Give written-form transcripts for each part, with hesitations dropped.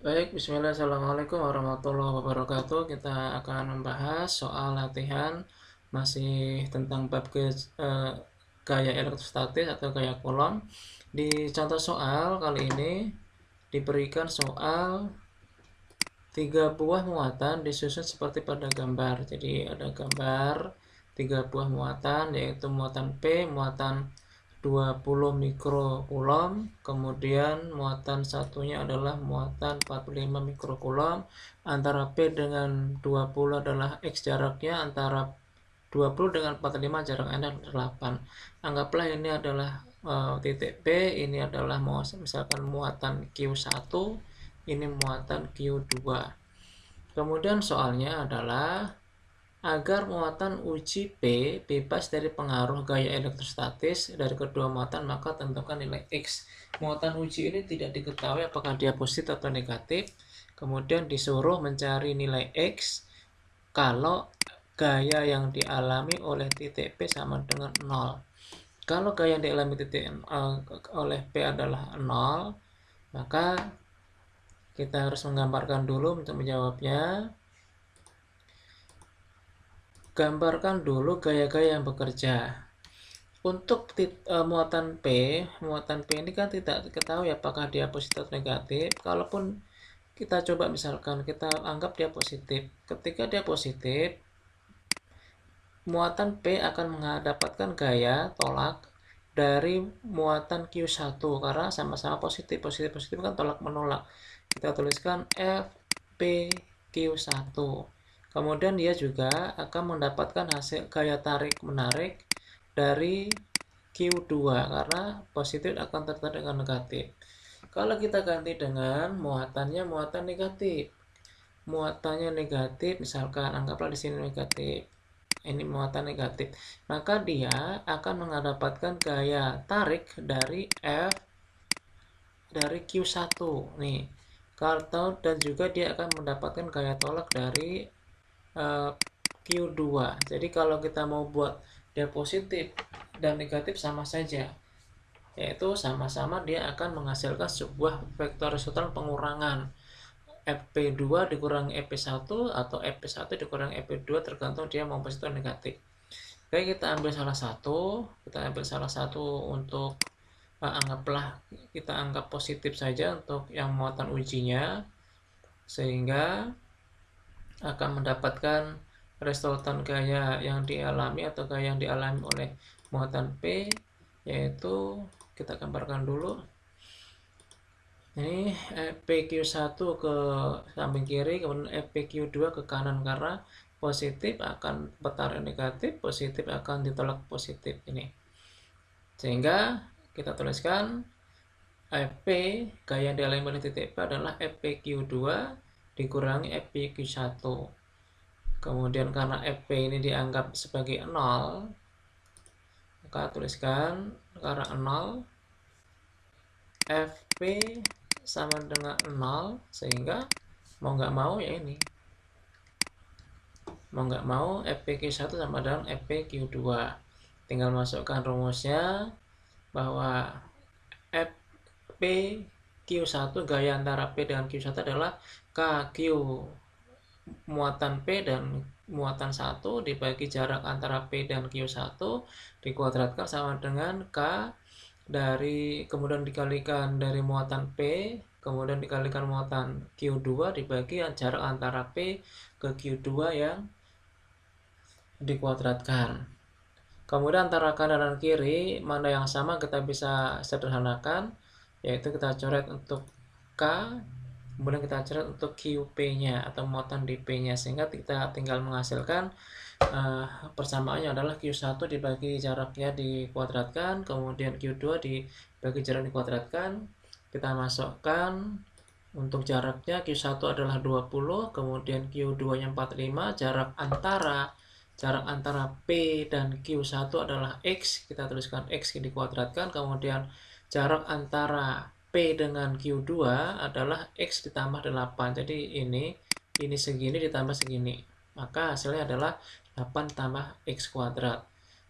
Baik, bismillah, assalamualaikum warahmatullahi wabarakatuh. Kita akan membahas soal latihan masih tentang bab gaya elektrostatis atau gaya Coulomb. Di contoh soal kali ini diberikan soal 3 buah muatan disusun seperti pada gambar. Jadi ada gambar 3 buah muatan, yaitu muatan P, muatan 20 mikrocoulomb, kemudian muatan satunya adalah muatan 45 mikrocoulomb. Antara P dengan 20 adalah X jaraknya, antara 20 dengan 45 jaraknya adalah 8. Anggaplah ini adalah titik P, ini adalah misalkan muatan Q1, ini muatan Q2. Kemudian soalnya adalah agar muatan uji P bebas dari pengaruh gaya elektrostatis dari kedua muatan, maka tentukan nilai X. Muatan uji ini tidak diketahui apakah dia positif atau negatif. Kemudian disuruh mencari nilai X kalau gaya yang dialami oleh titik P sama dengan 0. Kalau gaya yang dialami oleh P adalah 0, maka kita harus menggambarkan dulu untuk menjawabnya. Gambarkan dulu gaya-gaya yang bekerja. Untuk muatan P ini kan tidak diketahui apakah dia positif atau negatif. Kalaupun kita coba misalkan kita anggap dia positif. Ketika dia positif, muatan P akan mendapatkan gaya tolak dari muatan Q1 karena sama-sama positif. Positif kan tolak menolak. Kita tuliskan FPQ1. Kemudian dia juga akan mendapatkan hasil gaya tarik menarik dari Q2 karena positif akan tertarik dengan negatif. Kalau kita ganti dengan muatannya muatan negatif. Muatannya negatif, misalkan anggaplah di sini negatif. Ini muatan negatif. Maka dia akan mendapatkan gaya tarik dari F dari Q1 nih. Dan juga dia akan mendapatkan gaya tolak dari Q2. Jadi kalau kita mau buat dia positif dan negatif sama saja, yaitu sama-sama dia akan menghasilkan sebuah vektor resultan pengurangan FP2 dikurangi FP1 atau FP1 dikurangi FP2 tergantung dia mau positif atau negatif. Oke, kita ambil salah satu untuk anggaplah kita anggap positif saja untuk yang muatan ujinya, sehingga akan mendapatkan resultan gaya yang dialami atau gaya yang dialami oleh muatan P, yaitu kita gambarkan dulu. Ini FPQ1 ke samping kiri, kemudian FPQ2 ke kanan karena positif akan bertarik negatif, positif akan ditolak positif ini. Sehingga kita tuliskan FP gaya yang dialami oleh titik P adalah FPQ2 dikurangi FPQ1. Kemudian karena FP ini dianggap sebagai 0, maka tuliskan karena 0 FP sama dengan 0, sehingga mau nggak mau ya ini. Mau nggak mau FPQ1 sama dengan FPQ2. Tinggal masukkan rumusnya bahwa FPQ1 gaya antara P dengan Q1 adalah KQ muatan P dan muatan 1 dibagi jarak antara P dan Q1 dikuadratkan sama dengan K dari kemudian dikalikan dari muatan P kemudian dikalikan muatan Q2 dibagi jarak antara P ke Q2 yang dikuadratkan. Kemudian antara kanan dan kiri mana yang sama kita bisa sederhanakan, yaitu kita coret untuk K, kemudian kita coret untuk QP-nya atau muatan di P-nya, sehingga kita tinggal menghasilkan persamaannya adalah Q1 dibagi jaraknya dikuadratkan, kemudian Q2 dibagi jarak dikuadratkan. Kita masukkan untuk jaraknya Q1 adalah 20, kemudian Q2-nya 45, jarak antara P dan Q1 adalah X, kita tuliskan X dikuadratkan, kemudian jarak antara P dengan Q2 adalah X ditambah 8, jadi ini segini ditambah segini, maka hasilnya adalah 8 tambah X kuadrat.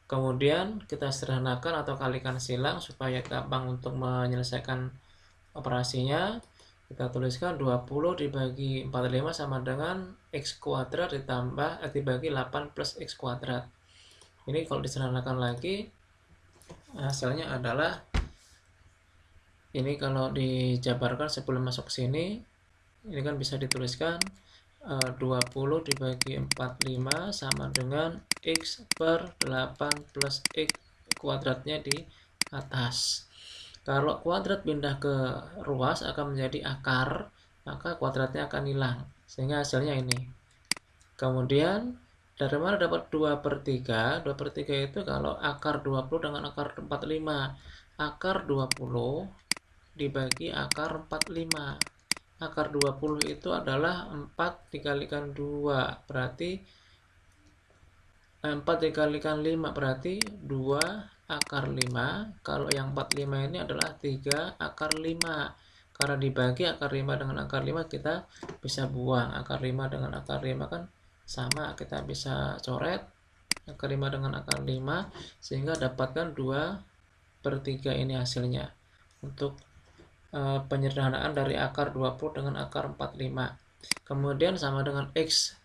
Kemudian kita sederhanakan atau kalikan silang supaya gampang untuk menyelesaikan operasinya. Kita tuliskan 20 dibagi 45 sama dengan X kuadrat dibagi 8 plus X kuadrat. Ini kalau disederhanakan lagi, hasilnya adalah, ini kalau dijabarkan sebelum masuk ke sini, ini kan bisa dituliskan 20 dibagi 45 sama dengan X per 8 plus X kuadratnya di atas. Kalau kuadrat pindah ke ruas akan menjadi akar, maka kuadratnya akan hilang, sehingga hasilnya ini. Kemudian dari mana dapat 2/3? 2/3 itu kalau akar 20 dengan akar 45. Akar 20 dibagi akar 45. Akar 20 itu adalah 4 dikalikan 2, berarti 4 dikalikan 5 berarti 2 akar 5. Kalau yang 45 ini adalah 3 akar 5. Karena dibagi akar 5 dengan akar 5, kita bisa buang. Akar 5 dengan akar 5 kan sama, kita bisa coret akar 5 dengan akar 5, sehingga dapatkan 2/3 ini hasilnya. Untuk penyederhanaan dari akar 20 dengan akar 45. Kemudian sama dengan X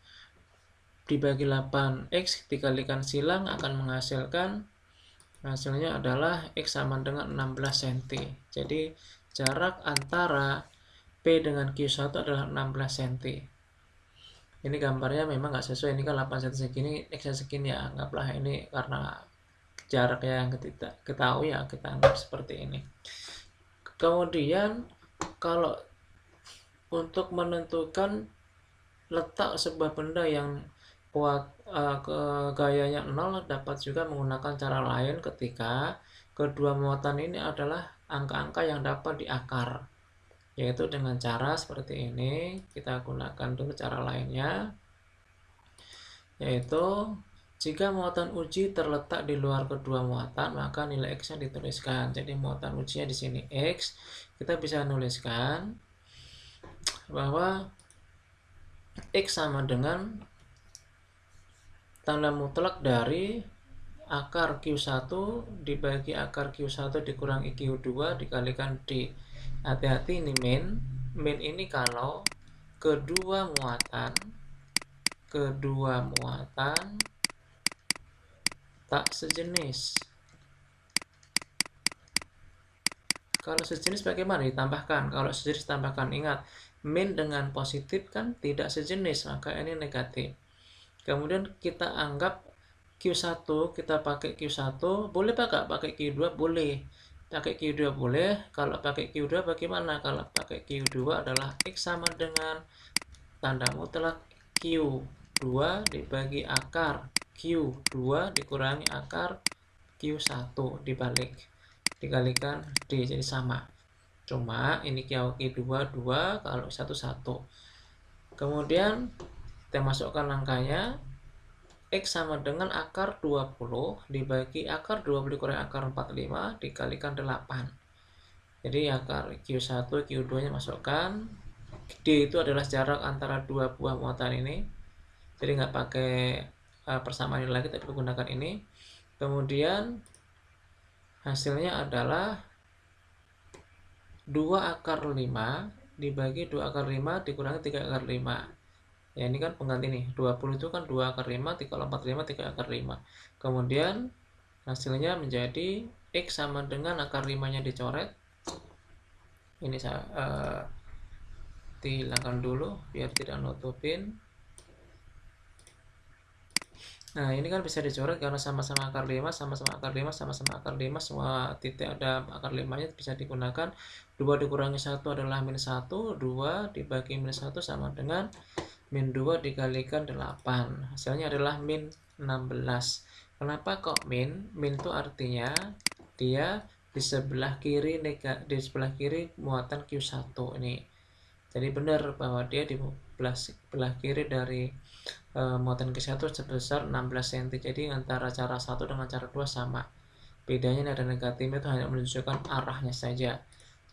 dibagi 8, X dikalikan silang akan menghasilkan, hasilnya adalah X sama dengan 16 cm. Jadi jarak antara P dengan Q1 adalah 16 cm. Ini gambarnya memang nggak sesuai, ini kan 8 cm segini, X segini ya, anggaplah ini karena jarak yang kita ketahui ya, kita anggap seperti ini. Kemudian kalau untuk menentukan letak sebuah benda yang gayanya 0, dapat juga menggunakan cara lain ketika kedua muatan ini adalah angka-angka yang dapat diakar, yaitu dengan cara seperti ini. Kita gunakan dulu cara lainnya, yaitu jika muatan uji terletak di luar kedua muatan, maka nilai X-nya dituliskan. Jadi muatan ujinya di sini X, kita bisa nuliskan bahwa X sama dengan tanda mutlak dari akar Q1 dibagi akar Q1 dikurangi Q2 dikalikan D. Hati-hati ini min. Min ini kalau kedua muatan tak sejenis. Kalau sejenis bagaimana? Ditambahkan. Kalau sejenis tambahkan. Ingat, min dengan positif kan tidak sejenis, maka ini negatif. Kemudian kita anggap Q1, kita pakai Q1, boleh pakai Q2? Boleh. Pakai Q2 boleh. Kalau pakai Q2 bagaimana? Kalau pakai Q2 adalah X sama dengan tanda mutlak Q2 dibagi akar Q2 dikurangi akar Q1 dikalikan D, jadi sama. Cuma ini Q2 2, kalau 1 1. Kemudian kita masukkan angkanya, X sama dengan akar 20 dibagi akar 20 dikurangi akar 45 dikalikan 8. Jadi akar Q1, Q2 nya masukkan. D itu adalah jarak antara dua buah muatan ini. Jadi nggak pakai persamaan ini lagi, tapi menggunakan ini. Kemudian hasilnya adalah 2 akar 5 dibagi 2 akar 5 dikurangi 3 akar 5. Ya, ini kan pengganti nih. 20 itu kan 2 akar 5, 3 kalau 45 3 akar 5. Kemudian hasilnya menjadi X sama dengan akar 5-nya dicoret. Ini saya dihilangkan dulu biar tidak nutupin. Nah, ini kan bisa dicoret karena sama-sama akar 5, sama-sama akar 5, sama-sama akar 5, semua titik ada akar 5-nya bisa digunakan. 2 dikurangi 1 adalah min 1, 2 dibagi min 1 sama dengan min 2 dikalikan 8. Hasilnya adalah min 16. Kenapa kok min? Min itu artinya dia di sebelah kiri muatan Q1 ini. Jadi benar bahwa dia di sebelah kiri dari muatan Q1 sebesar 16 cm. Jadi antara cara 1 dengan cara 2 sama. Bedanya ini ada negatifnya, itu hanya menunjukkan arahnya saja.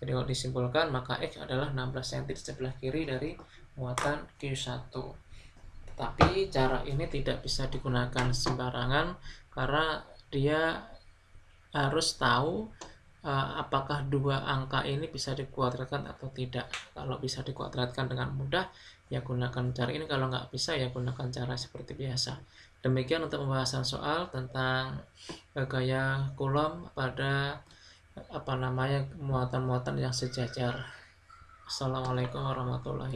Jadi kalau disimpulkan, maka X adalah 16 cm di sebelah kiri dari muatan Q1. Tapi cara ini tidak bisa digunakan sembarangan karena dia harus tahu apakah dua angka ini bisa dikuadratkan atau tidak. Kalau bisa dikuadratkan dengan mudah, ya gunakan cara ini. Kalau nggak bisa, ya gunakan cara seperti biasa. Demikian untuk pembahasan soal tentang gaya Coulomb pada muatan-muatan yang sejajar. Assalamualaikum warahmatullahi wabarakatuh.